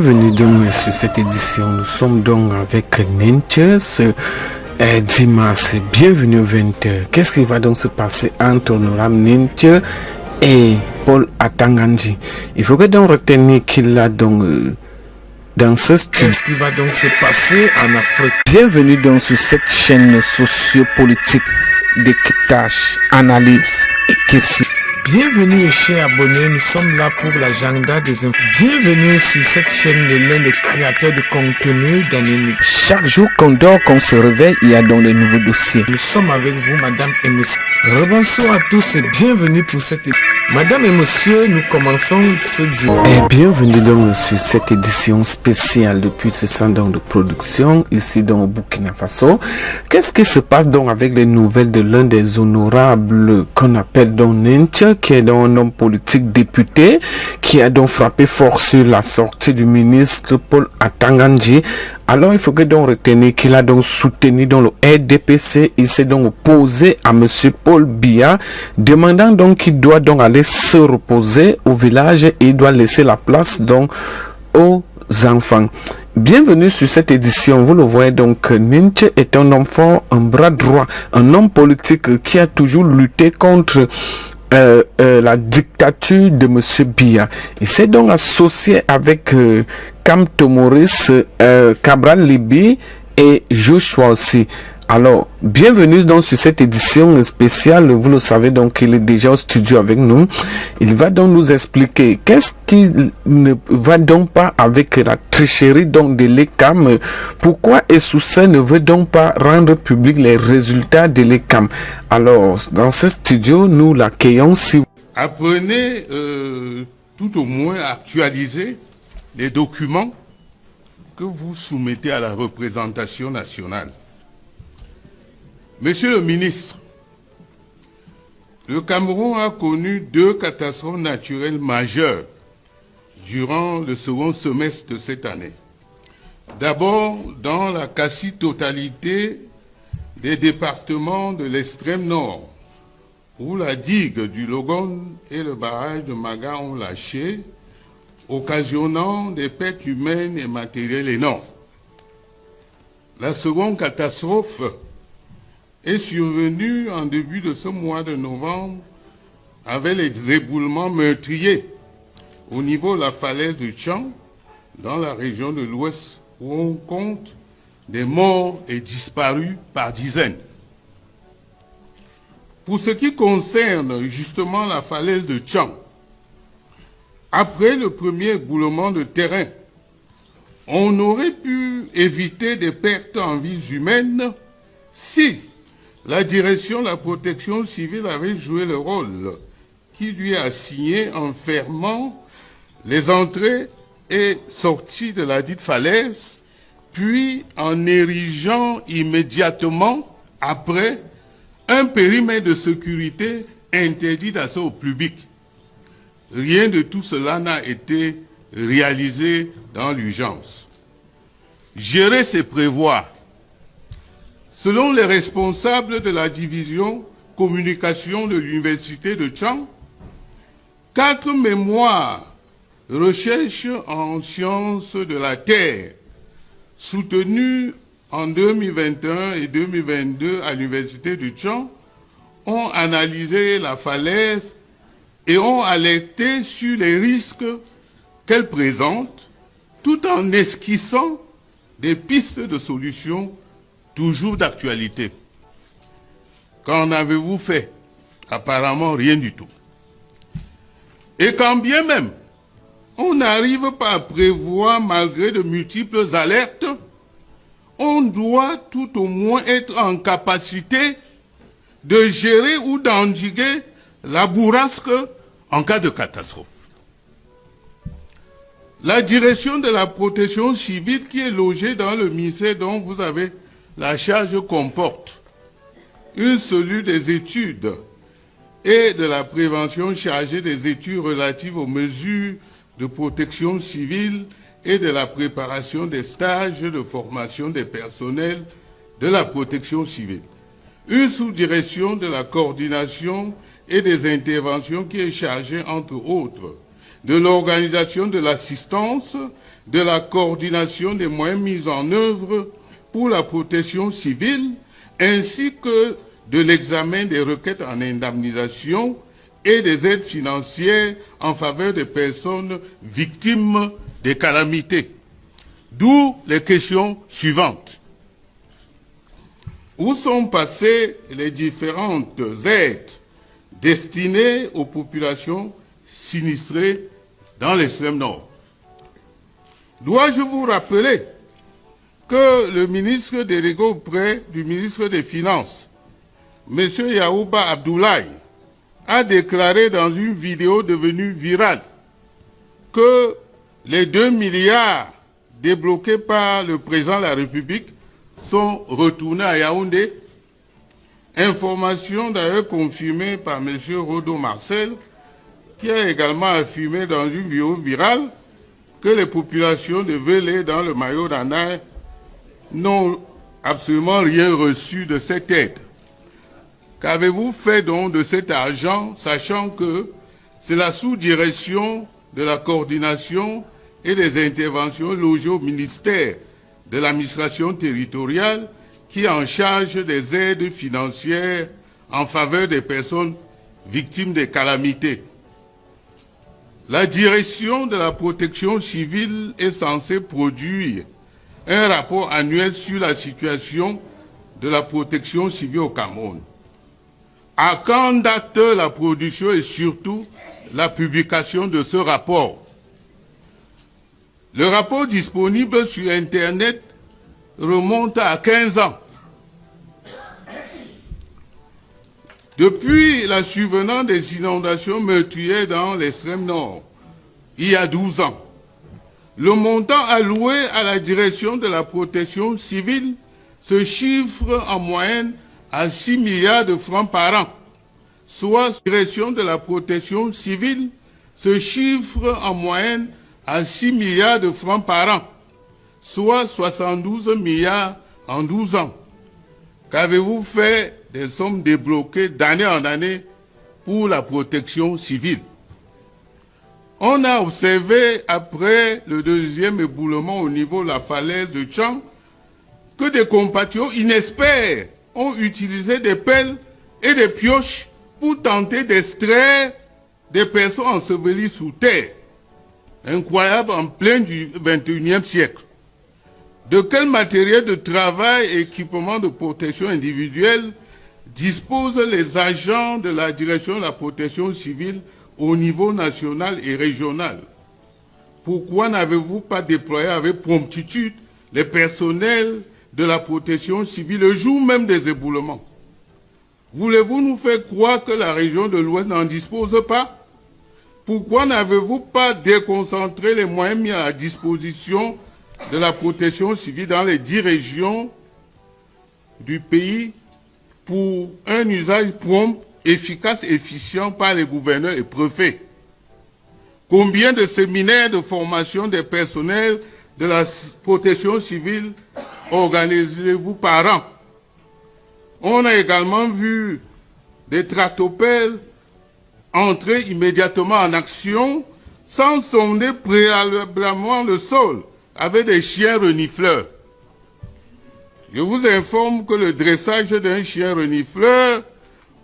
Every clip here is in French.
Bienvenue donc sur cette édition. Nous sommes donc avec Ninche ce dimanche. Bienvenue au 20h. Qu'est-ce qui va donc se passer entre Honorable Ninche et Paul Atangandji? Il faudrait donc retenir qu'il a donc dans ce style. Qu'est-ce qui va donc se passer en Afrique? Bienvenue donc sur cette chaîne sociopolitique décryptage, analyse et questions. Bienvenue chers abonnés, nous sommes là pour l'agenda des infos. Bienvenue sur cette chaîne de l'un des créateurs de contenu d'Anini. Chaque jour qu'on dort, qu'on se réveille, il y a donc de nouveaux dossiers. Nous sommes avec vous, madame et monsieur. Rebonsoir à tous et bienvenue pour cette édition. Madame et monsieur, nous commençons ce dimanche. Et bienvenue donc sur cette édition spéciale depuis ce centre de production, ici dans au Burkina Faso. Qu'est-ce qui se passe donc avec les nouvelles de l'un des honorables qu'on appelle donc Ninche, qui est donc un homme politique député, qui a donc frappé fort sur la sortie du ministre Paul Atangandji. Alors il faut que donc retenir qu'il a donc soutenu dans le RDPC, il s'est donc opposé à monsieur Paul Biya, demandant donc qu'il doit donc aller se reposer au village et il doit laisser la place donc aux enfants. Bienvenue sur cette édition. Vous le voyez donc, Ninche est un homme fort, un bras droit, un homme politique qui a toujours lutté contre la dictature de monsieur Biya. Il s'est donc associé avec Kamto Maurice, Cabral Libi et Joshua aussi. Alors, bienvenue donc sur cette édition spéciale. Vous le savez donc, il est déjà au studio avec nous. Il va donc nous expliquer qu'est-ce qui ne va donc pas avec la tricherie donc de l'ECAM. Pourquoi Essoussé ne veut donc pas rendre public les résultats de l'ECAM. Alors, dans ce studio, nous l'accueillons. Si vous apprenez tout au moins à actualiser les documents que vous soumettez à la représentation nationale. Monsieur le ministre, le Cameroun a connu 2 catastrophes naturelles majeures durant le second semestre de cette année. D'abord, dans la quasi-totalité des départements de l'extrême nord, où la digue du Logon et le barrage de Maga ont lâché, occasionnant des pertes humaines et matérielles énormes. La seconde catastrophe est survenue en début de ce mois de novembre avec les éboulements meurtriers au niveau de la falaise de Tchang, dans la région de l'Ouest, où on compte des morts et disparus par dizaines. Pour ce qui concerne justement la falaise de Tchang, après le premier éboulement de terrain, on aurait pu éviter des pertes en vies humaines si la direction de la protection civile avait joué le rôle qui lui est assigné en fermant les entrées et sorties de la dite falaise, puis en érigeant immédiatement après un périmètre de sécurité interdit d'accès au public. Rien de tout cela n'a été réalisé dans l'urgence. Gérer, c'est prévoir. Selon les responsables de la division communication de l'université de Tchang, 4 mémoires recherche en sciences de la Terre soutenues en 2021 et 2022 à l'université de Tchang ont analysé la falaise et ont alerté sur les risques qu'elle présente, tout en esquissant des pistes de solutions toujours d'actualité. Qu'en avez-vous fait? Apparemment rien du tout. Et quand bien même on n'arrive pas à prévoir malgré de multiples alertes, on doit tout au moins être en capacité de gérer ou d'endiguer la bourrasque en cas de catastrophe. La direction de la protection civile qui est logée dans le ministère dont vous avez la charge comporte une cellule des études et de la prévention chargée des études relatives aux mesures de protection civile et de la préparation des stages de formation des personnels de la protection civile. Une sous-direction de la coordination et des interventions qui est chargée, entre autres, de l'organisation de l'assistance, de la coordination des moyens mis en œuvre pour la protection civile, ainsi que de l'examen des requêtes en indemnisation et des aides financières en faveur des personnes victimes des calamités. D'où les questions suivantes. Où sont passées les différentes aides destinées aux populations sinistrées dans l'extrême nord? Dois-je vous rappeler que le ministre délégué auprès du ministre des Finances, M. Yaouba Abdoulaye, a déclaré dans une vidéo devenue virale que les 2 milliards débloqués par le président de la République sont retournés à Yaoundé. Information d'ailleurs confirmée par M. Rodo Marcel, qui a également affirmé dans une vidéo virale que les populations de Vélé dans le Mayo d'Anaï n'ont absolument rien reçu de cette aide. Qu'avez-vous fait donc de cet argent, sachant que c'est la sous-direction de la coordination et des interventions logées au ministère de l'administration territoriale qui est en charge des aides financières en faveur des personnes victimes des calamités? La direction de la protection civile est censée produire un rapport annuel sur la situation de la protection civile au Cameroun. À quand date la production et surtout la publication de ce rapport? Le rapport disponible sur Internet remonte à 15 ans. Depuis la survenance des inondations meurtrières dans l'extrême nord, il y a 12 ans, le montant alloué à la direction de la protection civile se chiffre en moyenne à 6 milliards de francs par an, soit la direction de la protection civile se chiffre en moyenne à 6 milliards de francs par an, soit 72 milliards en 12 ans. Qu'avez-vous fait des sommes débloquées d'année en année pour la protection civile? On a observé, après le deuxième éboulement au niveau de la falaise de Tchang, que des compatriotes inexperts ont utilisé des pelles et des pioches pour tenter d'extraire des personnes ensevelies sous terre. Incroyable en plein du XXIe siècle. De quel matériel de travail et équipement de protection individuelle disposent les agents de la direction de la protection civile au niveau national et régional? Pourquoi n'avez-vous pas déployé avec promptitude les personnels de la protection civile le jour même des éboulements? Voulez-vous nous faire croire que la région de l'Ouest n'en dispose pas? Pourquoi n'avez-vous pas déconcentré les moyens mis à la disposition de la protection civile dans les 10 régions du pays pour un usage prompt, efficace et efficient par les gouverneurs et préfets? Combien de séminaires de formation des personnels de la protection civile organisez-vous par an? On a également vu des tractopelles entrer immédiatement en action sans sonder préalablement le sol avec des chiens renifleurs. Je vous informe que le dressage d'un chien renifleur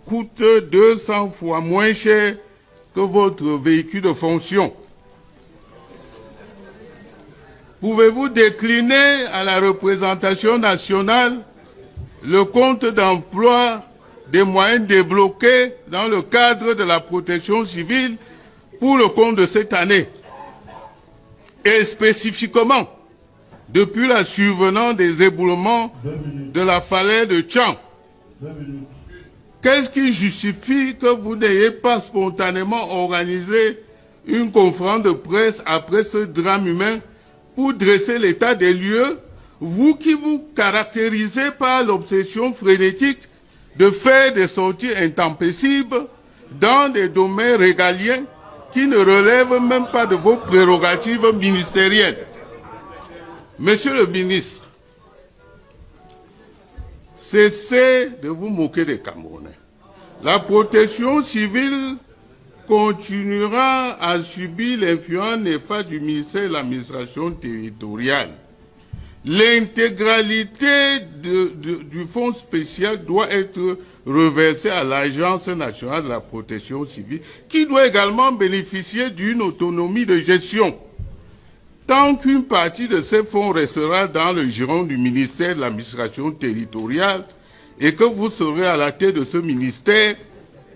coûte 200 fois moins cher que votre véhicule de fonction. Pouvez-vous décliner à la représentation nationale le compte d'emploi des moyens débloqués dans le cadre de la protection civile pour le compte de cette année? Et spécifiquement, depuis la survenance des éboulements de la falaise de Tchang, qu'est-ce qui justifie que vous n'ayez pas spontanément organisé une conférence de presse après ce drame humain pour dresser l'état des lieux, vous qui vous caractérisez par l'obsession frénétique de faire des sorties intempestives dans des domaines régaliens qui ne relèvent même pas de vos prérogatives ministérielles? Monsieur le ministre, cessez de vous moquer des Camerounais. La protection civile continuera à subir l'influence néfaste du ministère de l'administration territoriale. L'intégralité du fonds spécial doit être reversée à l'Agence nationale de la protection civile, qui doit également bénéficier d'une autonomie de gestion. Tant qu'une partie de ces fonds restera dans le giron du ministère de l'administration territoriale et que vous serez à la tête de ce ministère,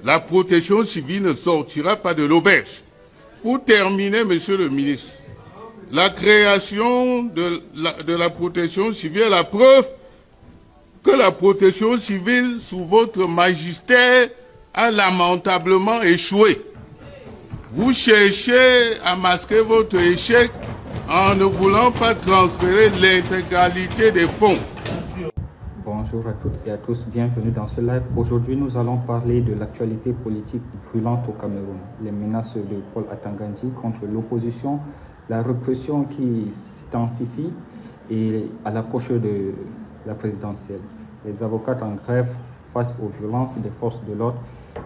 la protection civile ne sortira pas de l'auberge. Pour terminer, Monsieur le ministre, la création de la protection civile est la preuve que la protection civile, sous votre magistère, a lamentablement échoué. Vous cherchez à masquer votre échec en ne voulant pas transférer l'intégralité des fonds. Bonjour à toutes et à tous, bienvenue dans ce live. Aujourd'hui, nous allons parler de l'actualité politique brûlante au Cameroun, les menaces de Paul Atanga-Ndji contre l'opposition, la répression qui s'intensifie et à l'approche de la présidentielle, les avocats en grève face aux violences des forces de l'ordre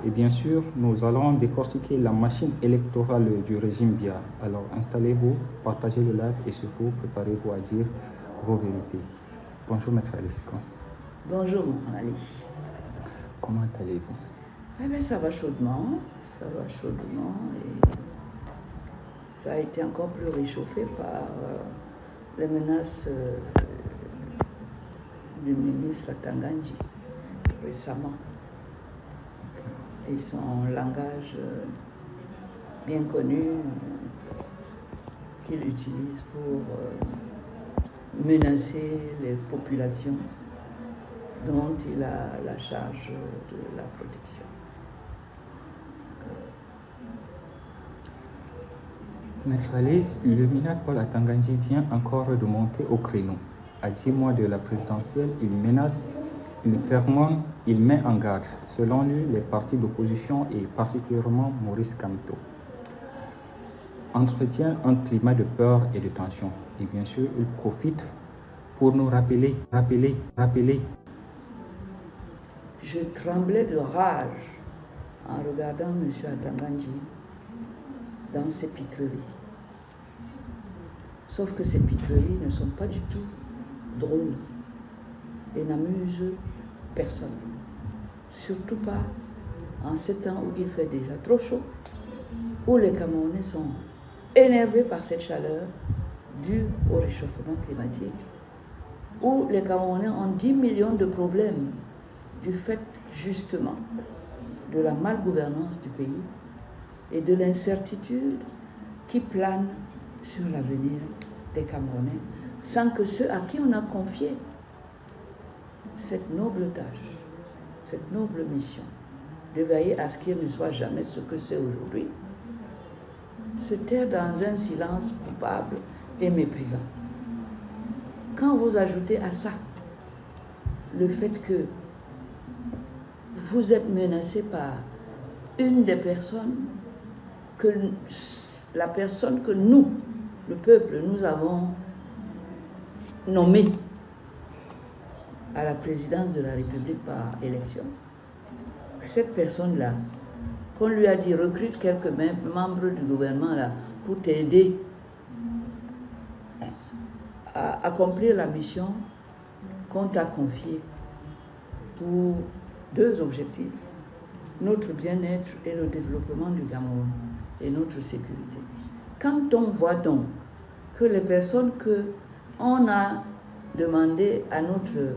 et bien sûr, nous allons décortiquer la machine électorale du régime Biya. Alors installez-vous, partagez le live et surtout préparez-vous à dire vos vérités. Bonjour Maître Alice. Bonjour Ali. Comment allez-vous? Eh bien, ça va chaudement et ça a été encore plus réchauffé par les menaces du ministre Atanga-Ndji récemment et son langage bien connu qu'il utilise pour menacer les populations dont il a la charge de la protection. Maître Alice, le minable Paul Atanga-Ndji vient encore de monter au créneau. À 10 mois de la présidentielle, il menace, il sermonne, il met en garde. Selon lui, les partis d'opposition et particulièrement Maurice Kamto entretient un climat de peur et de tension. Et bien sûr, il profite pour nous rappeler. Je tremblais de rage en regardant M. Atanga-Ndji dans ses pitreries. Sauf que ces pitreries ne sont pas du tout drôles et n'amusent personne. Surtout pas en ces temps où il fait déjà trop chaud, où les Camerounais sont énervés par cette chaleur due au réchauffement climatique, où les Camerounais ont 10 millions de problèmes du fait justement de la malgouvernance du pays et de l'incertitude qui plane sur l'avenir des Camerounais, sans que ceux à qui on a confié cette noble tâche, cette noble mission, de veiller à ce qu'il ne soit jamais ce que c'est aujourd'hui, se taire dans un silence coupable et méprisant. Quand vous ajoutez à ça le fait que vous êtes menacé par une des personnes la personne que nous, le peuple, nous avons nommée à la présidence de la République par élection. Cette personne-là, qu'on lui a dit recrute quelques membres du gouvernement là pour t'aider à accomplir la mission qu'on t'a confiée pour 2 objectifs, notre bien-être et le développement du Cameroun et notre sécurité. Quand on voit donc que les personnes qu'on a demandé à notre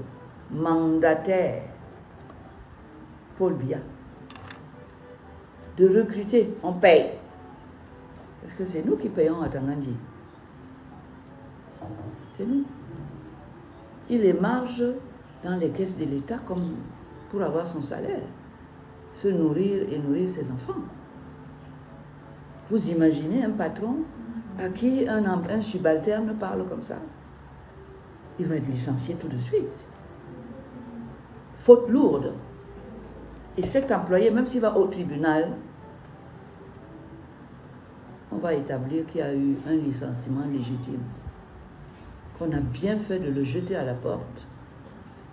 mandataire, Paul Biya, de recruter, on paye. Parce que c'est nous qui payons Atanga-Ndji. C'est nous. Il émarge dans les caisses de l'État comme pour avoir son salaire, se nourrir et nourrir ses enfants. Vous imaginez un patron à qui un subalterne parle comme ça? Il va être licencié tout de suite. Faute lourde. Et cet employé, même s'il va au tribunal, on va établir qu'il y a eu un licenciement légitime. Qu'on a bien fait de le jeter à la porte,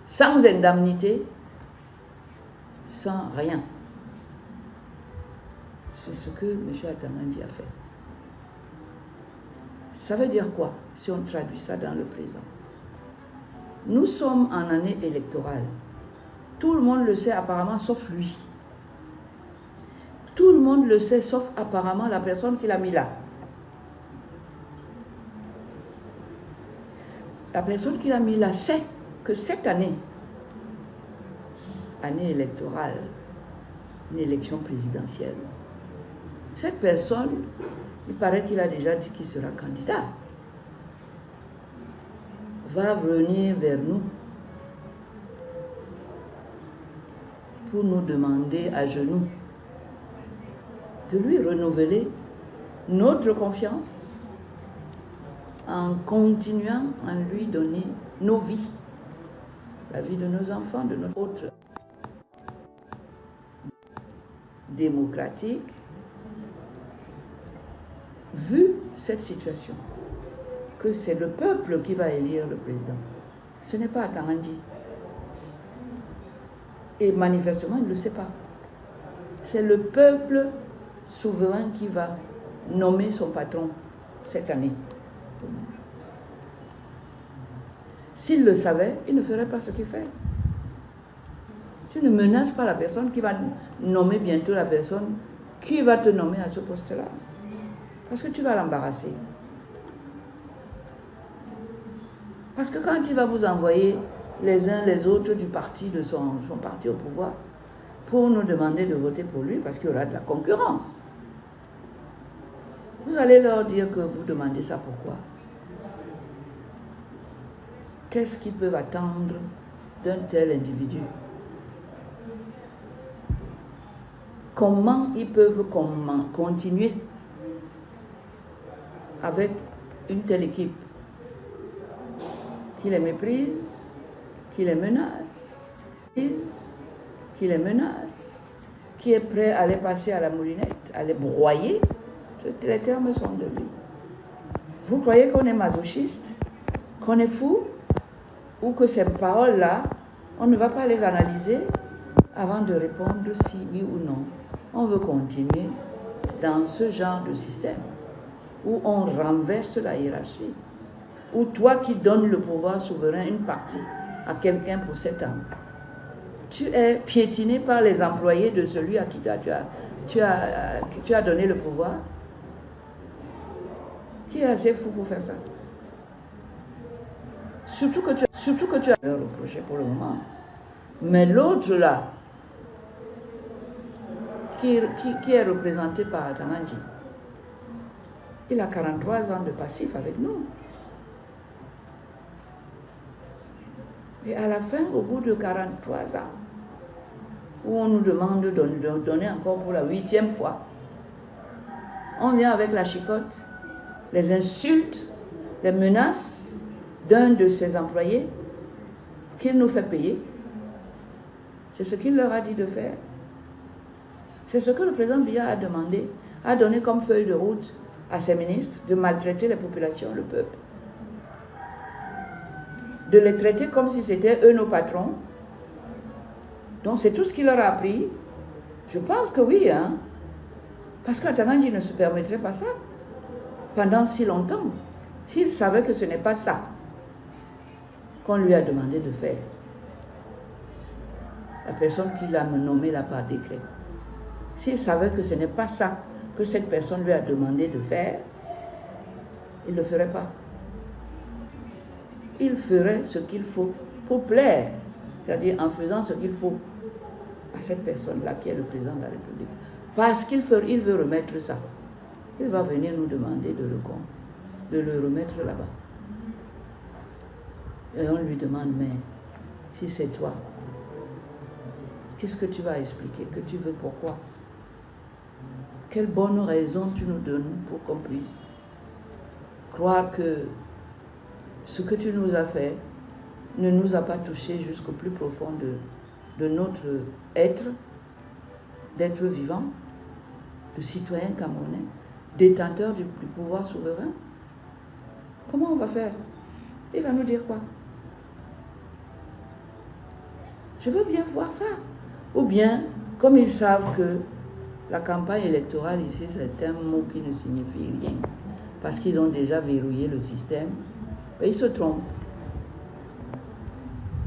sans indemnité, sans rien. C'est ce que M. Atangandi a fait. Ça veut dire quoi si on traduit ça dans le présent? Nous sommes en année électorale. Tout le monde le sait apparemment, sauf lui. Tout le monde le sait, sauf apparemment la personne qui l'a mis là. La personne qui l'a mis là sait que cette année électorale, une élection présidentielle, cette personne, il paraît qu'il a déjà dit qu'il sera candidat, va venir vers nous pour nous demander à genoux de lui renouveler notre confiance en continuant à lui donner nos vies, la vie de nos enfants, de notre autre démocratique. Vu cette situation, que c'est le peuple qui va élire le président, ce n'est pas Atangandi. Et manifestement, il ne le sait pas. C'est le peuple souverain qui va nommer son patron cette année. S'il le savait, il ne ferait pas ce qu'il fait. Tu ne menaces pas la personne qui va nommer bientôt la personne qui va te nommer à ce poste-là. Parce que tu vas l'embarrasser. Parce que quand il va vous envoyer les uns les autres du parti, de son parti au pouvoir, pour nous demander de voter pour lui, parce qu'il y aura de la concurrence, vous allez leur dire que vous demandez ça pourquoi? Qu'est-ce qu'ils peuvent attendre d'un tel individu? Comment ils peuvent continuer avec une telle équipe qui les méprise, qui les menace, qui est prêt à les passer à la moulinette, à les broyer? Les termes sont de lui. Vous croyez qu'on est masochiste, qu'on est fou, ou que ces paroles-là, on ne va pas les analyser avant de répondre si oui ou non on veut continuer dans ce genre de système où on renverse la hiérarchie, où toi qui donnes le pouvoir souverain, une partie, à quelqu'un pour 7 ans, tu es piétiné par les employés de celui à qui tu as donné le pouvoir. Qui est assez fou pour faire ça? Surtout que tu as leur reproché pour le moment. Mais l'autre là, qui est représenté par Atangandi, il a 43 ans de passif avec nous. Et à la fin, au bout de 43 ans, où on nous demande de donner encore pour la 8e fois, on vient avec la chicotte, les insultes, les menaces d'un de ses employés qu'il nous fait payer. C'est ce qu'il leur a dit de faire. C'est ce que le président Biya a demandé, a donné comme feuille de route à ses ministres, de maltraiter les populations, le peuple. De les traiter comme si c'était eux nos patrons. Donc c'est tout ce qu'il leur a appris. Je pense que oui, hein. Parce qu'Atangandi ne se permettrait pas ça pendant si longtemps, s'il savait que ce n'est pas ça qu'on lui a demandé de faire. La personne qui l'a nommé là par décret. S'il savait que ce n'est pas ça que cette personne lui a demandé de faire, il ne le ferait pas. Il ferait ce qu'il faut pour plaire, c'est-à-dire en faisant ce qu'il faut à cette personne-là qui est le président de la République. Parce qu'il veut remettre ça. Il va venir nous demander de le remettre là-bas. Et on lui demande, mais si c'est toi, qu'est-ce que tu vas expliquer? Que tu veux pourquoi? Quelle bonne raison tu nous donnes pour qu'on puisse croire que ce que tu nous as fait ne nous a pas touché jusqu'au plus profond de notre être, d'être vivant, de citoyen camerounais, détenteur du pouvoir souverain? Comment on va faire? Il va nous dire quoi? Je veux bien voir ça. Ou bien, comme ils savent que La campagne électorale ici, c'est un mot qui ne signifie rien. Parce qu'ils ont déjà verrouillé le système. Et ils se trompent.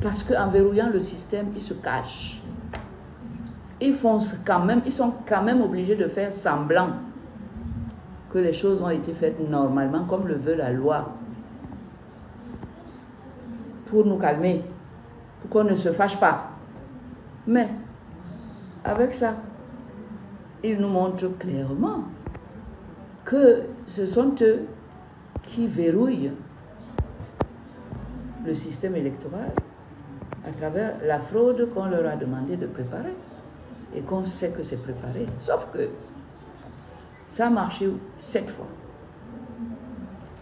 Parce qu'en verrouillant le système, ils se cachent. Ils sont quand même obligés de faire semblant que les choses ont été faites normalement, comme le veut la loi. Pour nous calmer, pour qu'on ne se fâche pas. Mais, avec ça, ils nous montrent clairement que ce sont eux qui verrouillent le système électoral à travers la fraude qu'on leur a demandé de préparer et qu'on sait que c'est préparé. Sauf que ça a marché 7 fois.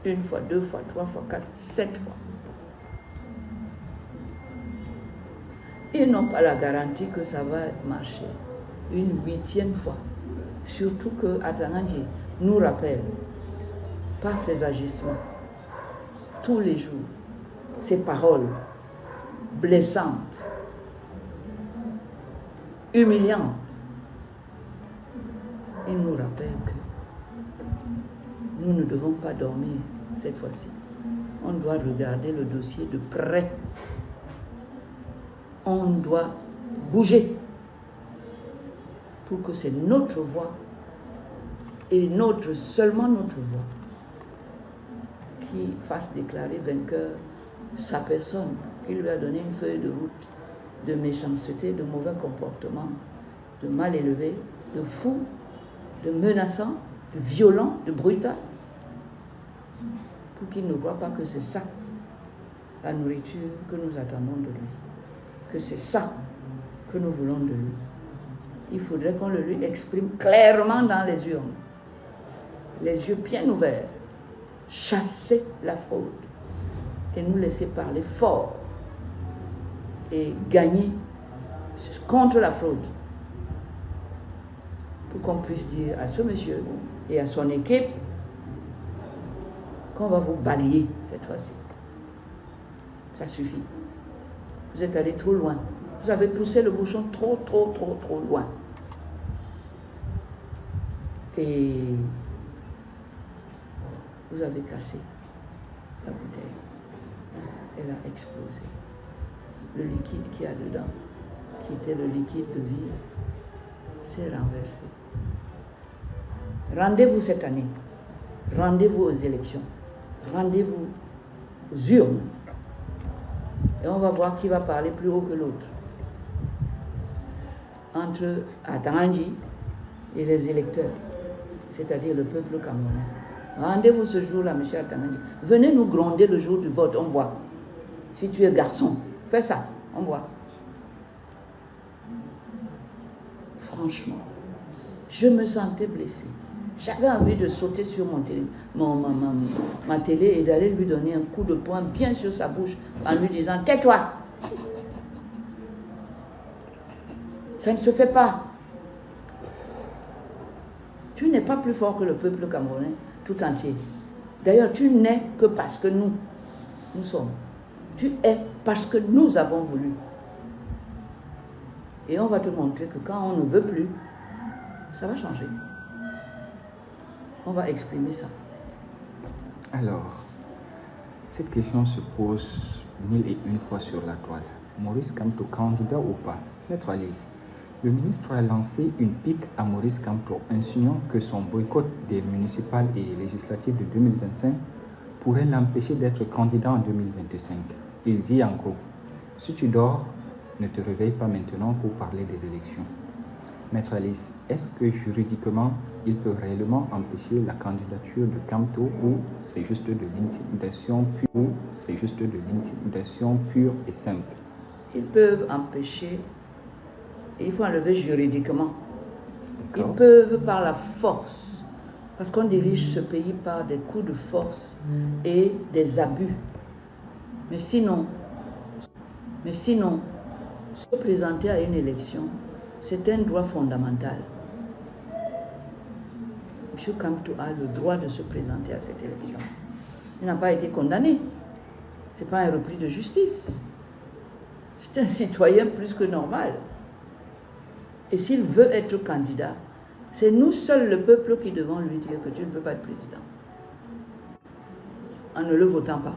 1 fois, 2 fois, 3 fois, 4, 7 fois. Ils n'ont pas la garantie que ça va marcher une 8e fois. Surtout que Atanganji nous rappelle par ses agissements tous les jours, ses paroles blessantes, humiliantes. Il nous rappelle que nous ne devons pas dormir cette fois-ci. On doit regarder le dossier de près. On doit bouger pour que c'est notre voix et seulement notre voix qui fasse déclarer vainqueur sa personne, qui lui a donné une feuille de route de méchanceté, de mauvais comportement, de mal élevé, de fou, de menaçant, de violent, de brutal, pour qu'il ne voit pas que c'est ça la nourriture que nous attendons de lui, que c'est ça que nous voulons de lui. Il faudrait qu'on le lui exprime clairement dans les urnes, les yeux bien ouverts, chasser la fraude et nous laisser parler fort et gagner contre la fraude, pour qu'on puisse dire à ce monsieur et à son équipe qu'on va vous balayer cette fois-ci. Ça suffit. Vous êtes allé trop loin. Vous avez poussé le bouchon trop loin. Et vous avez cassé la bouteille. Elle a explosé. Le liquide qu'il y a dedans, qui était le liquide de vie, s'est renversé. Rendez-vous cette année. Rendez-vous aux élections. Rendez-vous aux urnes. Et on va voir qui va parler plus haut que l'autre. Entre Atanganji et les électeurs, c'est-à-dire le peuple camerounais. Rendez-vous ce jour-là, M. Atanganji. Venez nous gronder le jour du vote, on voit. Si tu es garçon, fais ça, on voit. Franchement, je me sentais blessée. J'avais envie de sauter sur ma télé et d'aller lui donner un coup de poing bien sur sa bouche en lui disant « Tais-toi !» Ça ne se fait pas. Tu n'es pas plus fort que le peuple camerounais tout entier. D'ailleurs, tu n'es que parce que nous sommes. Tu es parce que nous avons voulu. Et on va te montrer que quand on ne veut plus, ça va changer. On va exprimer ça. Alors, cette question se pose 1001 fois sur la toile. Maurice Kamto, candidat ou pas? Maître Alice, le ministre a lancé une pique à Maurice Kamto, insinuant que son boycott des municipales et législatives de 2025 pourrait l'empêcher d'être candidat en 2025. Il dit en gros, si tu dors, ne te réveille pas maintenant pour parler des élections. Maître Alice, est-ce que juridiquement, il peut réellement empêcher la candidature de Kamto ou c'est juste de l'intimidation pure et simple? Ils peuvent empêcher, il faut enlever juridiquement. Ils D'accord. peuvent par la force, parce qu'on dirige ce pays par des coups de force et des abus. Mais sinon, se présenter à une élection, c'est un droit fondamental. M. Kamto a le droit de se présenter à cette élection. Il n'a pas été condamné. Ce n'est pas un repris de justice. C'est un citoyen plus que normal. Et s'il veut être candidat, C'est nous seuls, le peuple, qui devons lui dire que tu ne peux pas être président. En ne le votant pas.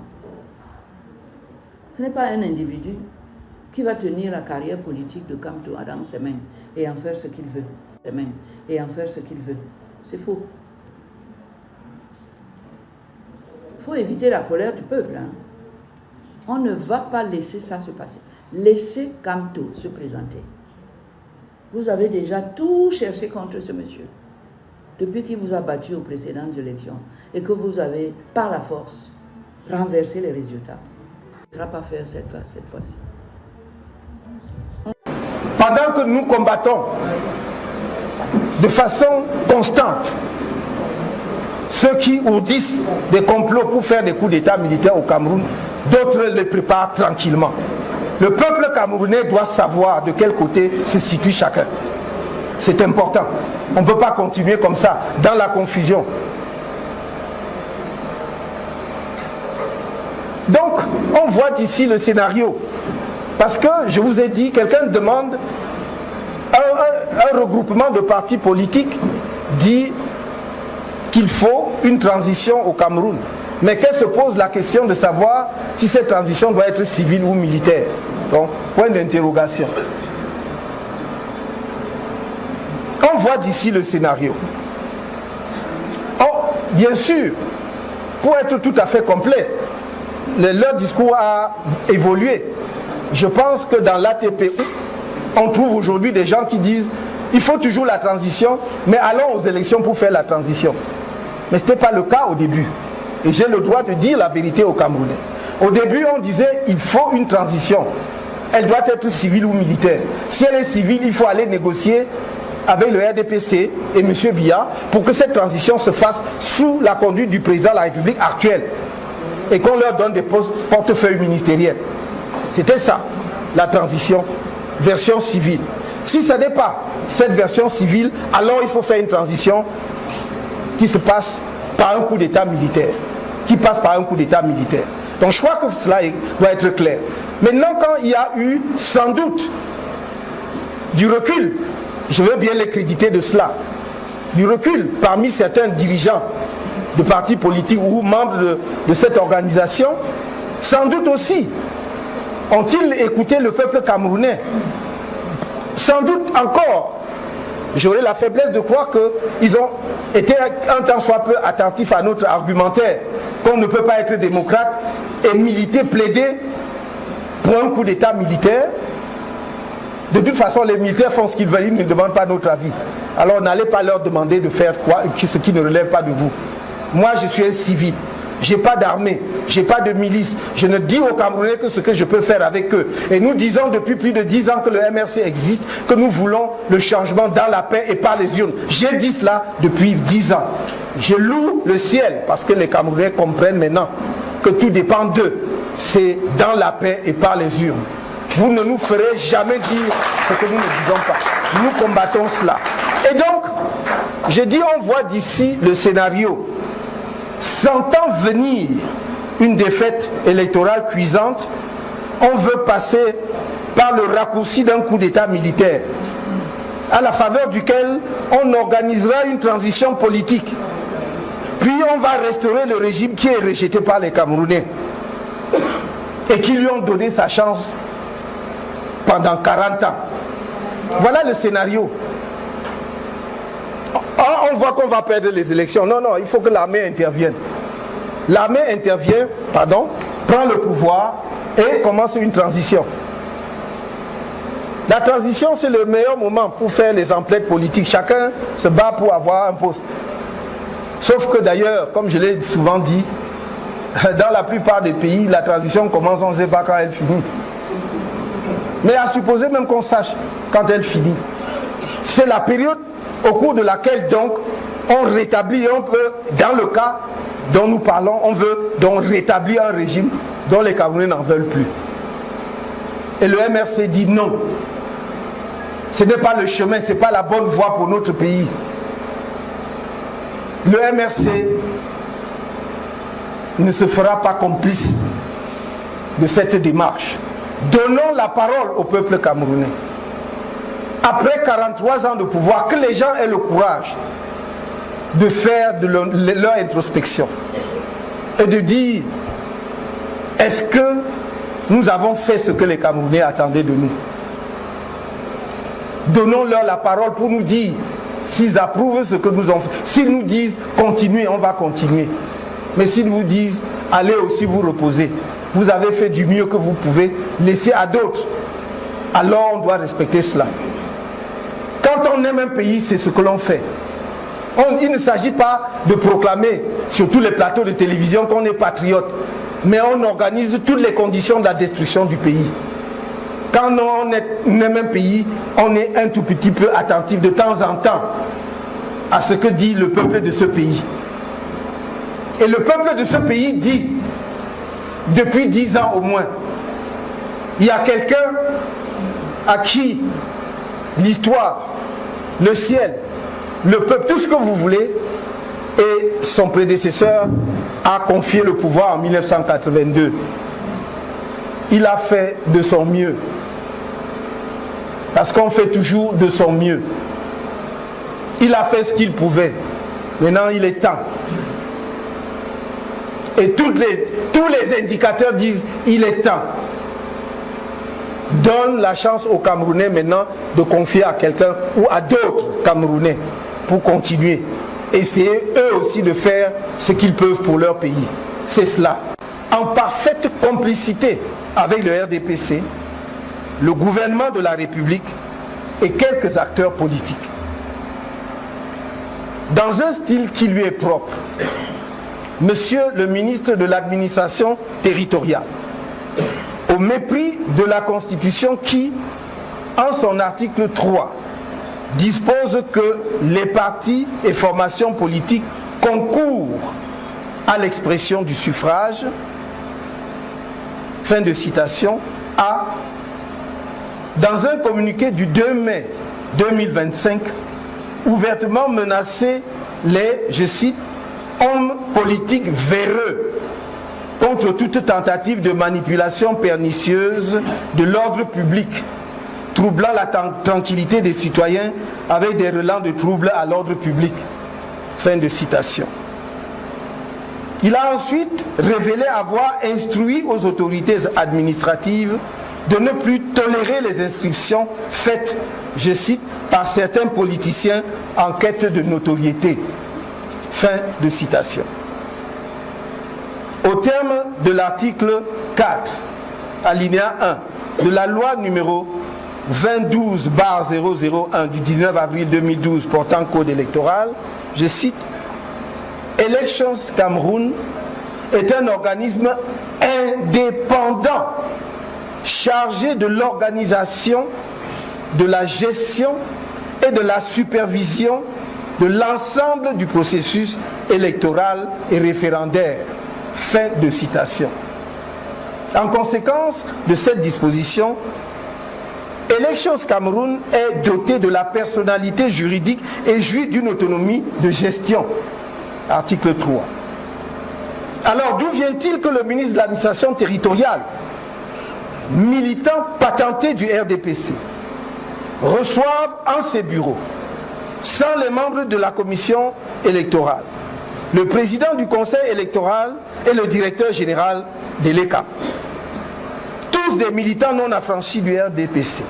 Ce n'est pas un individu qui va tenir la carrière politique de Kamto dans ses mains et en faire ce qu'il veut. Ses mains et en faire ce qu'il veut. C'est faux. Il faut éviter la colère du peuple. Hein. On ne va pas laisser ça se passer. Laissez Kamto se présenter. Vous avez déjà tout cherché contre ce monsieur. Depuis qu'il vous a battu aux précédentes élections et que vous avez, par la force, renversé les résultats. Il ne sera pas fait cette fois-ci. Pendant que nous combattons de façon constante ceux qui ourdissent des complots pour faire des coups d'État militaires au Cameroun, d'autres les préparent tranquillement. Le peuple camerounais doit savoir de quel côté se situe chacun. C'est important. On ne peut pas continuer comme ça, dans la confusion. Donc, on voit d'ici le scénario. Parce que, je vous ai dit, quelqu'un demande un regroupement de partis politiques, dit qu'il faut une transition au Cameroun. Mais qu'elle se pose la question de savoir si cette transition doit être civile ou militaire. Donc, point d'interrogation. On voit d'ici le scénario. Oh, bien sûr, pour être tout à fait complet, leur discours a évolué. Je pense que dans l'ATP, on trouve aujourd'hui des gens qui disent il faut toujours la transition, mais allons aux élections pour faire la transition. Mais ce n'était pas le cas au début. Et j'ai le droit de dire la vérité aux Camerounais. Au début, on disait il faut une transition. Elle doit être civile ou militaire. Si elle est civile, il faut aller négocier avec le RDPC et M. Biya pour que cette transition se fasse sous la conduite du président de la République actuelle et qu'on leur donne des portefeuilles ministériels. C'était ça, la transition, version civile. Si ce n'est pas cette version civile, alors il faut faire une transition qui se passe par un coup d'État militaire. Donc je crois que cela doit être clair. Maintenant, quand il y a eu sans doute du recul, je veux bien les créditer de cela, du recul parmi certains dirigeants de partis politiques ou membres de cette organisation, sans doute aussi ont-ils écouté le peuple camerounais. Sans doute encore, j'aurais la faiblesse de croire qu'ils ont été un tant soit peu attentifs à notre argumentaire, qu'on ne peut pas être démocrate et militer, plaider pour un coup d'État militaire. De toute façon, les militaires font ce qu'ils veulent, ils ne demandent pas notre avis. Alors n'allez pas leur demander de faire ce qui ne relève pas de vous. Moi, je suis un civil. Je n'ai pas d'armée, je n'ai pas de milice. Je ne dis aux Camerounais que ce que je peux faire avec eux. Et nous disons depuis plus de 10 ans que le MRC existe, que nous voulons le changement dans la paix et par les urnes. J'ai dit cela depuis 10 ans. Je loue le ciel parce que les Camerounais comprennent maintenant que tout dépend d'eux. C'est dans la paix et par les urnes. Vous ne nous ferez jamais dire ce que nous ne disons pas. Nous combattons cela. Et donc, je dis, on voit d'ici le scénario. Sentant venir une défaite électorale cuisante, on veut passer par le raccourci d'un coup d'État militaire, à la faveur duquel on organisera une transition politique. Puis on va restaurer le régime qui est rejeté par les Camerounais et qui lui ont donné sa chance pendant 40 ans. Voilà le scénario. Ah, on voit qu'on va perdre les élections. Non, non, il faut que l'armée intervienne. L'armée intervient, prend le pouvoir et commence une transition. La transition, c'est le meilleur moment pour faire les emplettes politiques. Chacun se bat pour avoir un poste. Sauf que d'ailleurs, comme je l'ai souvent dit, dans la plupart des pays, la transition commence, on ne sait pas quand elle finit. Mais à supposer même qu'on sache quand elle finit. C'est la période au cours de laquelle donc on rétablit, on peut, dans le cas dont nous parlons, on veut donc rétablir un régime dont les Camerounais n'en veulent plus. Et le MRC dit non. Ce n'est pas le chemin, ce n'est pas la bonne voie pour notre pays. Le MRC ne se fera pas complice de cette démarche. Donnons la parole au peuple camerounais. après 43 ans de pouvoir, que les gens aient le courage de faire de leur introspection et de dire, est-ce que nous avons fait ce que les Camerounais attendaient de nous? Donnons-leur la parole pour nous dire s'ils approuvent ce que nous avons fait. S'ils nous disent continuez, on va continuer. Mais s'ils nous disent allez aussi vous reposer, vous avez fait du mieux que vous pouvez, laissez à d'autres, alors on doit respecter cela. Quand on aime un pays, c'est ce que l'on fait. Il ne s'agit pas de proclamer sur tous les plateaux de télévision qu'on est patriote, mais on organise toutes les conditions de la destruction du pays. Quand on aime un pays, on est un tout petit peu attentif de temps en temps à ce que dit le peuple de ce pays. Et le peuple de ce pays dit, depuis 10 ans au moins, il y a quelqu'un à qui l'histoire, le ciel, le peuple, tout ce que vous voulez, et son prédécesseur a confié le pouvoir en 1982. Il a fait de son mieux. Parce qu'on fait toujours de son mieux. Il a fait ce qu'il pouvait. Maintenant, il est temps. Et tous les indicateurs disent il est temps. Donne la chance aux Camerounais maintenant de confier à quelqu'un ou à d'autres Camerounais pour continuer. Essayer eux aussi de faire ce qu'ils peuvent pour leur pays. C'est cela. En parfaite complicité avec le RDPC, le gouvernement de la République et quelques acteurs politiques. Dans un style qui lui est propre, Monsieur le ministre de l'administration territoriale, au mépris de la Constitution qui, en son article 3, dispose que les partis et formations politiques concourent à l'expression du suffrage, fin de citation, a, dans un communiqué du 2 mai 2025, ouvertement menacé les, je cite, hommes politiques véreux contre toute tentative de manipulation pernicieuse de l'ordre public, troublant la tranquillité des citoyens avec des relents de troubles à l'ordre public. Fin de citation. Il a ensuite révélé avoir instruit aux autorités administratives de ne plus tolérer les inscriptions faites, je cite, par certains politiciens en quête de notoriété. Fin de citation. Au terme de l'article 4, alinéa 1 de la loi numéro 2012/001 du 19 avril 2012 portant code électoral, je cite, Elections Cameroun est un organisme indépendant chargé de l'organisation, de la gestion et de la supervision de l'ensemble du processus électoral et référendaire. Fin de citation. En conséquence de cette disposition, Elections Cameroun est doté de la personnalité juridique et jouit d'une autonomie de gestion. Article 3. Alors d'où vient-il que le ministre de l'administration territoriale, militant patenté du RDPC, reçoive en ses bureaux, sans les membres de la commission électorale, le président du conseil électoral et le directeur général de l'ECAP, tous des militants non affranchis du RDPC,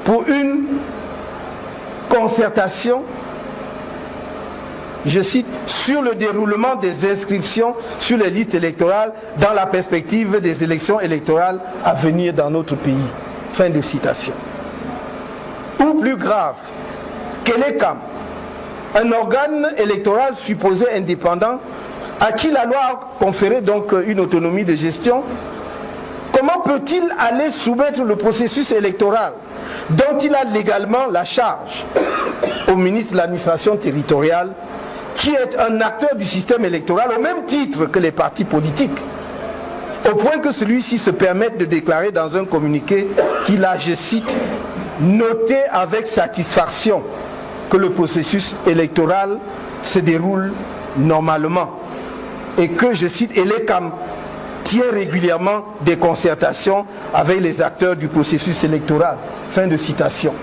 pour une concertation, je cite, sur le déroulement des inscriptions sur les listes électorales dans la perspective des élections électorales à venir dans notre pays. Fin de citation. Ou plus grave, que l'ECAM, un organe électoral supposé indépendant, à qui la loi a conféré donc une autonomie de gestion, comment peut-il aller soumettre le processus électoral dont il a légalement la charge au ministre de l'administration territoriale, qui est un acteur du système électoral au même titre que les partis politiques, au point que celui-ci se permette de déclarer dans un communiqué qu'il a, je cite, noté avec satisfaction que le processus électoral se déroule normalement et que, je cite, l'ECAM tient régulièrement des concertations avec les acteurs du processus électoral. Fin de citation.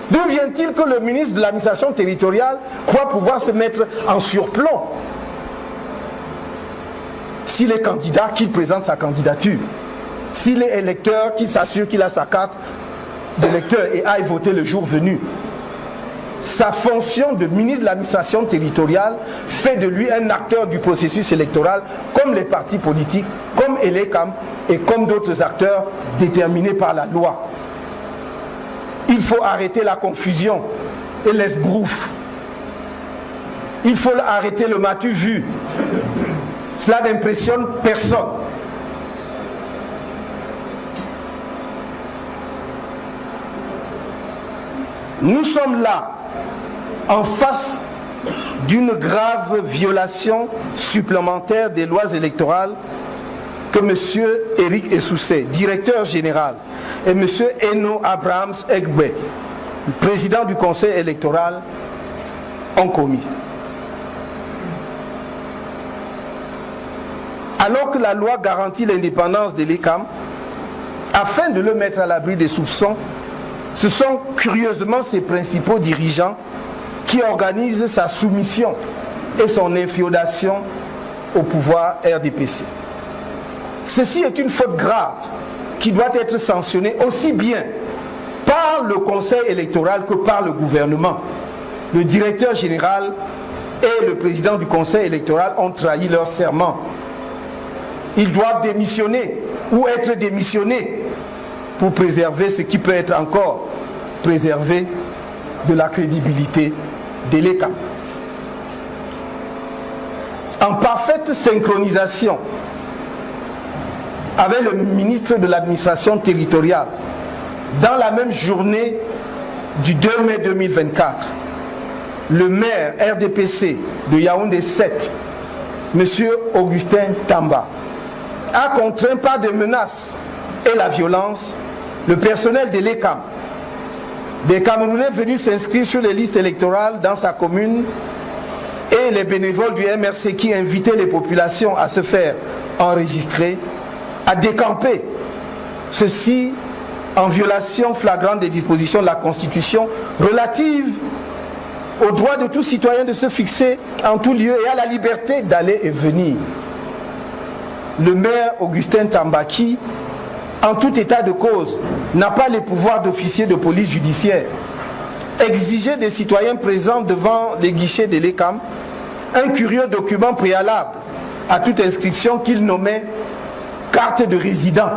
D'où vient-il que le ministre de l'administration territoriale croit pouvoir se mettre en surplomb s'il est candidat, qu'il présente sa candidature? S'il est électeur, qu'il s'assure qu'il a sa carte d'électeur et aille voter le jour venu? Sa fonction de ministre de l'administration territoriale fait de lui un acteur du processus électoral, comme les partis politiques, comme Elecam et comme d'autres acteurs déterminés par la loi. Il faut arrêter la confusion et l'esbrouf. Il faut arrêter le m'as-tu vu. Cela n'impressionne personne. Nous sommes là en face d'une grave violation supplémentaire des lois électorales que M. Eric Essoussé, directeur général, et M. Eno Abrahams Egbe, président du conseil électoral, ont commis. Alors que la loi garantit l'indépendance de l'ECAM, afin de le mettre à l'abri des soupçons, ce sont curieusement ses principaux dirigeants qui organisent sa soumission et son inféodation au pouvoir RDPC. Ceci est une faute grave qui doit être sanctionnée aussi bien par le conseil électoral que par le gouvernement. Le directeur général et le président du conseil électoral ont trahi leur serment. Ils doivent démissionner ou être démissionnés pour préserver ce qui peut être encore préservé de la crédibilité de l'ECAM. En parfaite synchronisation avec le ministre de l'administration territoriale, dans la même journée du 2 mai 2024, le maire RDPC de Yaoundé 7, M. Augustin Tamba, a contraint par des menaces et la violence le personnel de l'ECAM, des Camerounais venus s'inscrire sur les listes électorales dans sa commune et les bénévoles du MRC qui invitaient les populations à se faire enregistrer, à décamper. Ceci en violation flagrante des dispositions de la Constitution relatives au droit de tout citoyen de se fixer en tout lieu et à la liberté d'aller et venir. Le maire Augustin Tambaki, en tout état de cause, n'a pas les pouvoirs d'officier de police judiciaire. Exiger des citoyens présents devant les guichets de l'ECAM un curieux document préalable à toute inscription qu'il nommait carte de résident.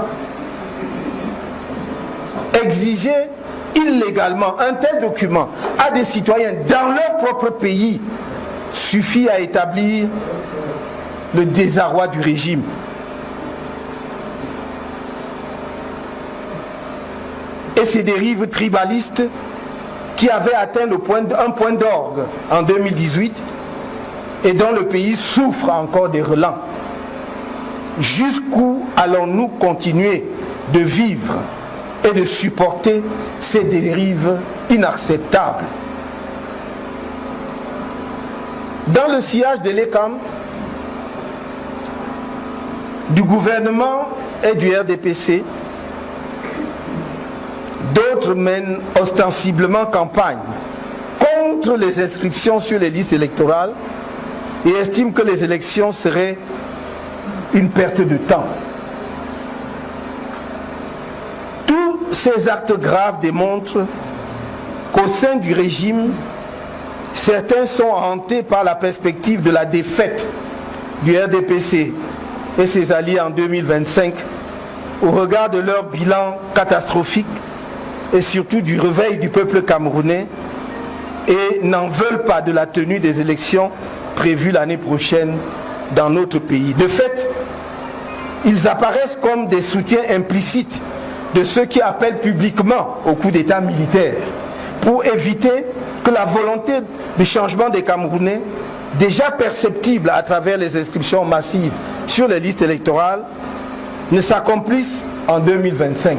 Exiger illégalement un tel document à des citoyens dans leur propre pays suffit à établir le désarroi du régime. Et ces dérives tribalistes qui avaient atteint un point d'orgue en 2018 et dont le pays souffre encore des relents. Jusqu'où allons-nous continuer de vivre et de supporter ces dérives inacceptables? Dans le sillage de l'ECAM, du gouvernement et du RDPC, d'autres mènent ostensiblement campagne contre les inscriptions sur les listes électorales et estiment que les élections seraient une perte de temps. Tous ces actes graves démontrent qu'au sein du régime, certains sont hantés par la perspective de la défaite du RDPC et ses alliés en 2025 au regard de leur bilan catastrophique et surtout du réveil du peuple camerounais, et n'en veulent pas de la tenue des élections prévues l'année prochaine dans notre pays. De fait, ils apparaissent comme des soutiens implicites de ceux qui appellent publiquement au coup d'État militaire pour éviter que la volonté de changement des Camerounais, déjà perceptible à travers les inscriptions massives sur les listes électorales, ne s'accomplisse en 2025.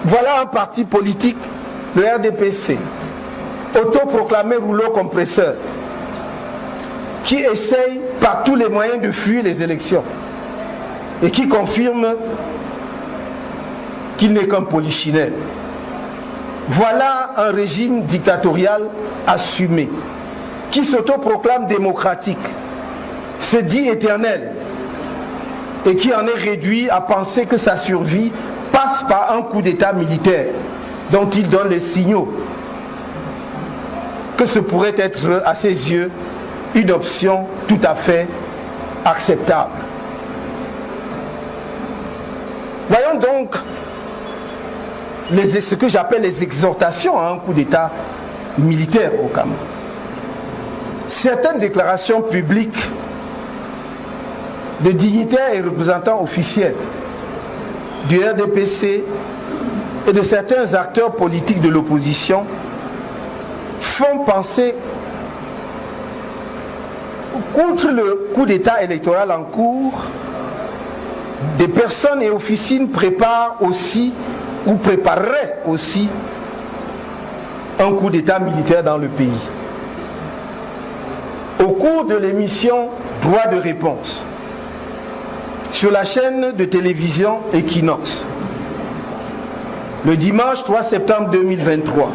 Voilà un parti politique, le RDPC, autoproclamé rouleau compresseur, qui essaye par tous les moyens de fuir les élections et qui confirme qu'il n'est qu'un polichinelle. Voilà un régime dictatorial assumé, qui s'autoproclame démocratique, se dit éternel, et qui en est réduit à penser que sa survie passe par un coup d'État militaire, dont il donne les signaux que ce pourrait être à ses yeux une option tout à fait acceptable. Voyons donc ce que j'appelle les exhortations à un coup d'État militaire au Cameroun. Certaines déclarations publiques de dignitaires et représentants officiels du RDPC et de certains acteurs politiques de l'opposition font penser, contre le coup d'État électoral en cours, des personnes et officines préparent aussi ou prépareraient aussi un coup d'État militaire dans le pays. Au cours de l'émission Droit de réponse sur la chaîne de télévision Equinox, le dimanche 3 septembre 2023,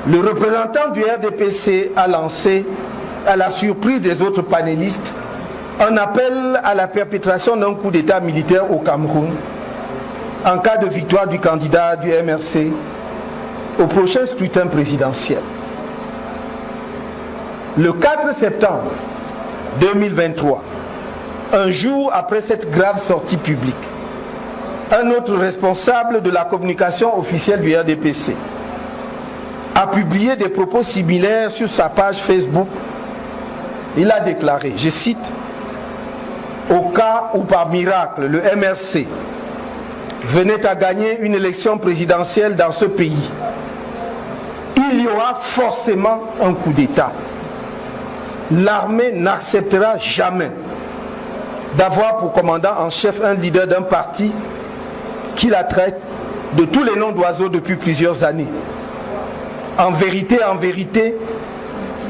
le représentant du RDPC a lancé, à la surprise des autres panélistes, un appel à la perpétration d'un coup d'État militaire au Cameroun en cas de victoire du candidat du MRC au prochain scrutin présidentiel. Le 4 septembre 2023, un jour après cette grave sortie publique, un autre responsable de la communication officielle du RDPC a publié des propos similaires sur sa page Facebook. Il a déclaré, je cite, « Au cas où par miracle le MRC venait à gagner une élection présidentielle dans ce pays, il y aura forcément un coup d'État. L'armée n'acceptera jamais d'avoir pour commandant en chef un leader d'un parti qui la traite de tous les noms d'oiseaux depuis plusieurs années. En vérité,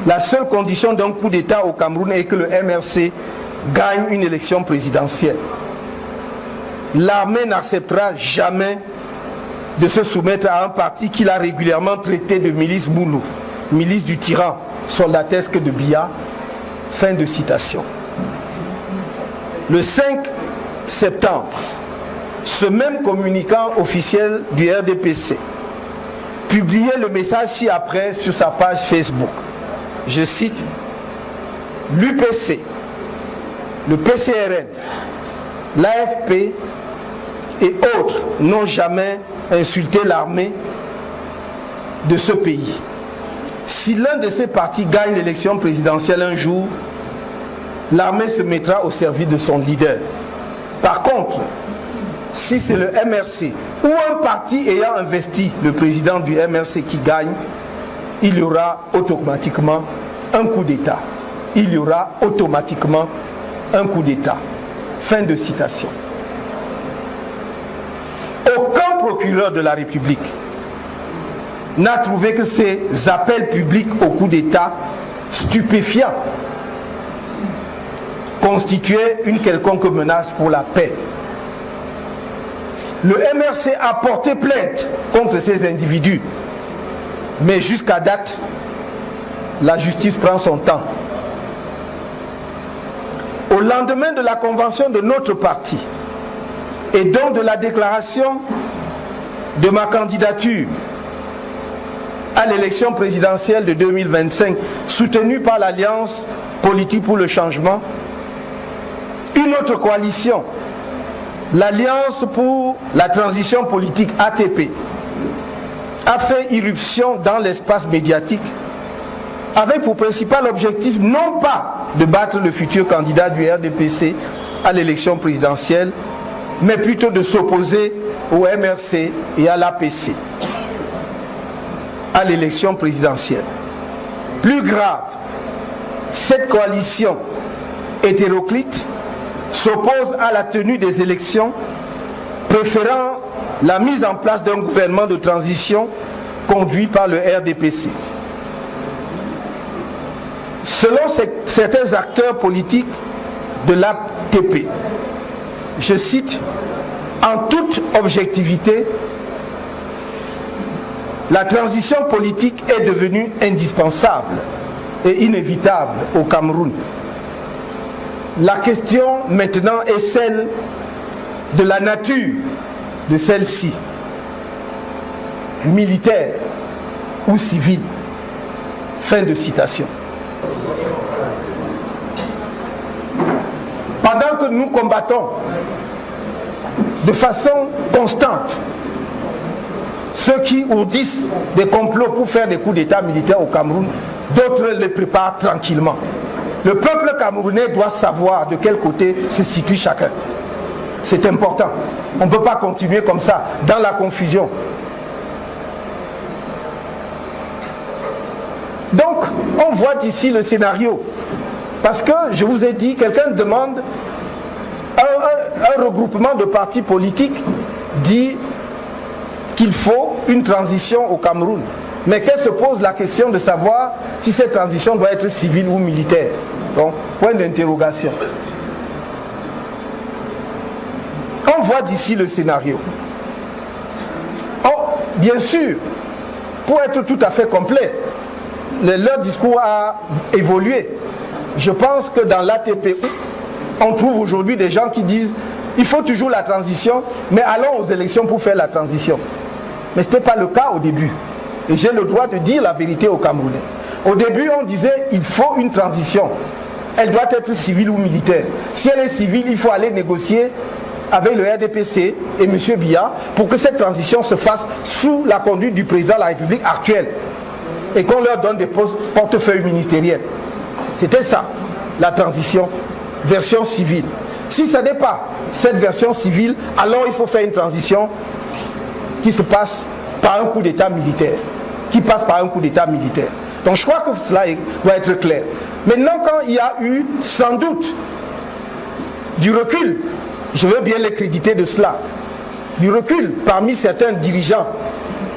la seule condition d'un coup d'État au Cameroun est que le MRC gagne une élection présidentielle. L'armée n'acceptera jamais de se soumettre à un parti qu'il a régulièrement traité de milice Moulou, milice du tyran soldatesque de Biya. » Fin de citation. Le 5 septembre, ce même communicant officiel du RDPC publiait le message ci-après sur sa page Facebook. Je cite, « L'UPC, le PCRN, l'AFP et autres n'ont jamais insulté l'armée de ce pays. Si l'un de ces partis gagne l'élection présidentielle un jour, l'armée se mettra au service de son leader. Par contre, si c'est le MRC ou un parti ayant investi le président du MRC qui gagne, il y aura automatiquement un coup d'État. Il y aura automatiquement un coup d'État. » Fin de citation. Aucun procureur de la République n'a trouvé que ces appels publics au coup d'État stupéfiants constituaient une quelconque menace pour la paix. Le MRC a porté plainte contre ces individus, mais jusqu'à date, la justice prend son temps. Au lendemain de la convention de notre parti et donc de la déclaration de ma candidature à l'élection présidentielle de 2025 soutenue par l'Alliance politique pour le changement, une autre coalition, l'Alliance pour la transition politique ATP, a fait irruption dans l'espace médiatique avec pour principal objectif non pas de battre le futur candidat du RDPC à l'élection présidentielle, mais plutôt de s'opposer au MRC et à l'APC à l'élection présidentielle. Plus grave, cette coalition hétéroclite s'oppose à la tenue des élections, préférant la mise en place d'un gouvernement de transition conduit par le RDPC. Selon certains acteurs politiques de l'ATP, je cite, En toute objectivité, la transition politique est devenue indispensable et inévitable au Cameroun. La question maintenant est celle de la nature de celle-ci, militaire ou civile. Fin de citation. Pendant que nous combattons de façon constante ceux qui ourdissent des complots pour faire des coups d'État militaires au Cameroun, d'autres les préparent tranquillement. Le peuple camerounais doit savoir de quel côté se situe chacun. C'est important. On ne peut pas continuer comme ça, dans la confusion. Donc, on voit d'ici le scénario. Parce que, je vous ai dit, quelqu'un demande un regroupement de partis politiques, dit qu'il faut une transition au Cameroun. Mais qu'elle se pose la question de savoir si cette transition doit être civile ou militaire. Donc, point d'interrogation. On voit d'ici le scénario. Oh, bien sûr, pour être tout à fait complet, leur discours a évolué. Je pense que dans l'ATP, on trouve aujourd'hui des gens qui disent il faut toujours la transition, mais allons aux élections pour faire la transition. Mais ce n'était pas le cas au début. Et j'ai le droit de dire la vérité aux Camerounais. Au début, on disait il faut une transition. Elle doit être civile ou militaire. Si elle est civile, il faut aller négocier avec le RDPC et M. Biya pour que cette transition se fasse sous la conduite du président de la République actuelle et qu'on leur donne des portefeuilles ministériels. C'était ça, la transition, version civile. Si ce n'est pas cette version civile, alors il faut faire une transition qui se passe par un coup d'État militaire. Donc je crois que cela doit être clair. Maintenant, quand il y a eu sans doute du recul, je veux bien les créditer de cela, du recul parmi certains dirigeants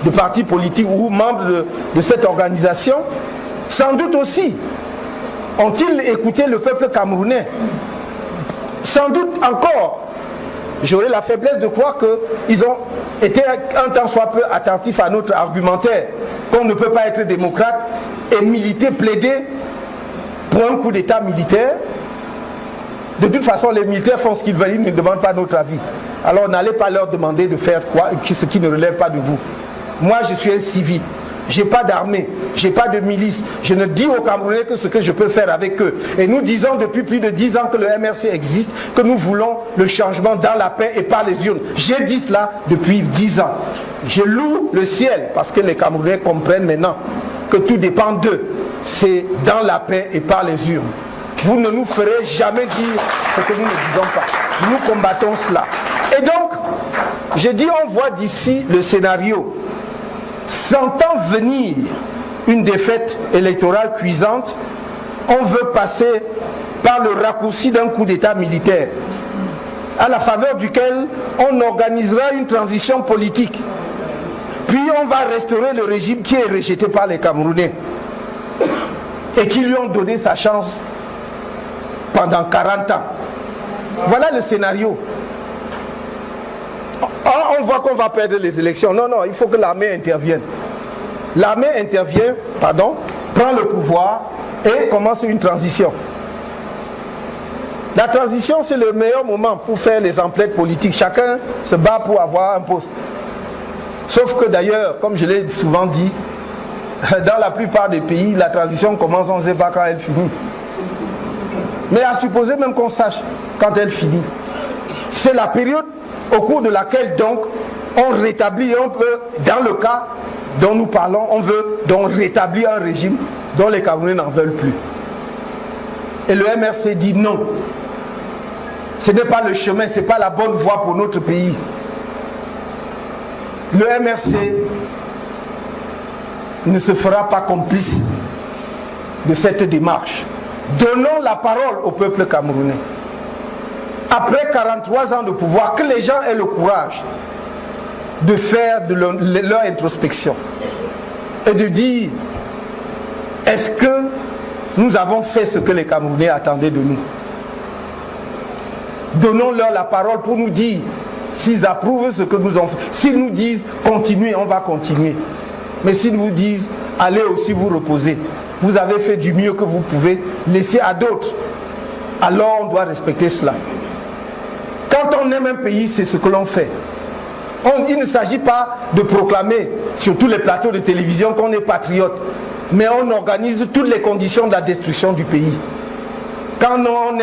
de partis politiques ou membres de cette organisation, sans doute aussi ont-ils écouté le peuple camerounais. Sans doute encore, j'aurais la faiblesse de croire qu'ils ont été un tant soit peu attentifs à notre argumentaire, qu'on ne peut pas être démocrate et militer, plaider pour un coup d'État militaire. De toute façon, les militaires font ce qu'ils veulent, ils ne demandent pas notre avis. Alors n'allez pas leur demander de faire ce qui ne relève pas de vous. Moi, je suis un civil. Je n'ai pas d'armée, je n'ai pas de milice. Je ne dis aux Camerounais que ce que je peux faire avec eux. Et nous disons depuis plus de 10 ans que le MRC existe, que nous voulons le changement dans la paix et par les urnes. J'ai dit cela depuis 10 ans. Je loue le ciel parce que les Camerounais comprennent maintenant que tout dépend d'eux. C'est dans la paix et par les urnes. Vous ne nous ferez jamais dire ce que nous ne disons pas. Nous combattons cela. Et donc, je dis, on voit d'ici le scénario. Sentant venir une défaite électorale cuisante, on veut passer par le raccourci d'un coup d'État militaire, à la faveur duquel on organisera une transition politique. Puis on va restaurer le régime qui est rejeté par les Camerounais et qui lui ont donné sa chance pendant 40 ans. Voilà le scénario. On voit qu'on va perdre les élections. Non, il faut que l'armée intervienne. L'armée intervient, prend le pouvoir et commence une transition. La transition, c'est le meilleur moment pour faire les emplettes politiques. Chacun se bat pour avoir un poste. Sauf que d'ailleurs, comme je l'ai souvent dit, dans la plupart des pays, la transition commence, on ne sait pas quand elle finit. Mais à supposer même qu'on sache quand elle finit. C'est la période au cours de laquelle donc on rétablit un peu, dans le cas dont nous parlons, on veut donc rétablir un régime dont les Camerounais n'en veulent plus. Et le MRC dit non. Ce n'est pas le chemin, ce n'est pas la bonne voie pour notre pays. Le MRC ne se fera pas complice de cette démarche. Donnons la parole au peuple camerounais. Après 43 ans de pouvoir, que les gens aient le courage de faire de leur introspection et de dire est-ce que nous avons fait ce que les Camerounais attendaient de nous. Donnons-leur la parole pour nous dire s'ils approuvent ce que nous avons fait. S'ils nous disent continuez, on va continuer. Mais s'ils vous disent allez aussi vous reposer, vous avez fait du mieux que vous pouvez, laissez à d'autres, alors on doit respecter cela. Quand on aime un pays, c'est ce que l'on fait. Il ne s'agit pas de proclamer sur tous les plateaux de télévision qu'on est patriote, mais on organise toutes les conditions de la destruction du pays. Quand on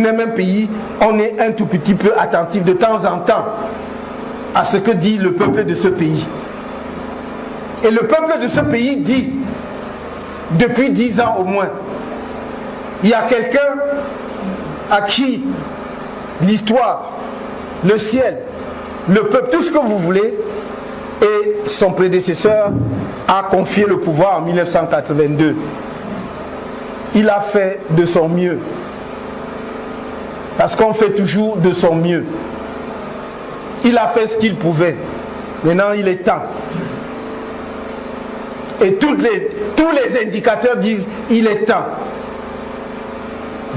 aime un pays, on est un tout petit peu attentif de temps en temps à ce que dit le peuple de ce pays. Et le peuple de ce pays dit, depuis 10 ans au moins, il y a quelqu'un à qui l'histoire, le ciel, le peuple, tout ce que vous voulez, et son prédécesseur a confié le pouvoir en 1982. Il a fait de son mieux. Parce qu'on fait toujours de son mieux. Il a fait ce qu'il pouvait. Maintenant, il est temps. Et tous les indicateurs disent il est temps.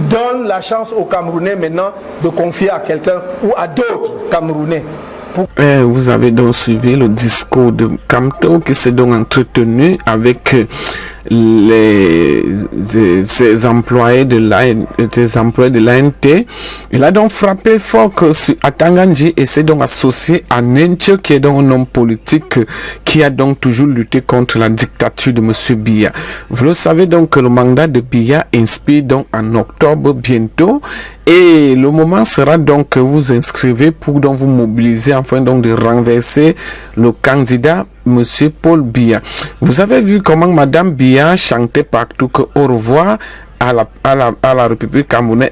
Donne la chance aux Camerounais maintenant de confier à quelqu'un ou à d'autres Camerounais. Vous avez donc suivi le discours de Kamto qui s'est donc entretenu avec ces employés de l'ANT. Il a donc frappé fort que Atangandji et s'est donc associé à Nenche, qui est donc un homme politique qui a donc toujours lutté contre la dictature de M. Biya. Vous le savez donc que le mandat de Biya inspire donc en octobre bientôt. Et le moment sera donc que vous inscrivez pour donc vous mobiliser afin donc de renverser le candidat Monsieur Paul Biya. Vous avez vu comment Madame Biya chantait partout que au revoir à la République camerounaise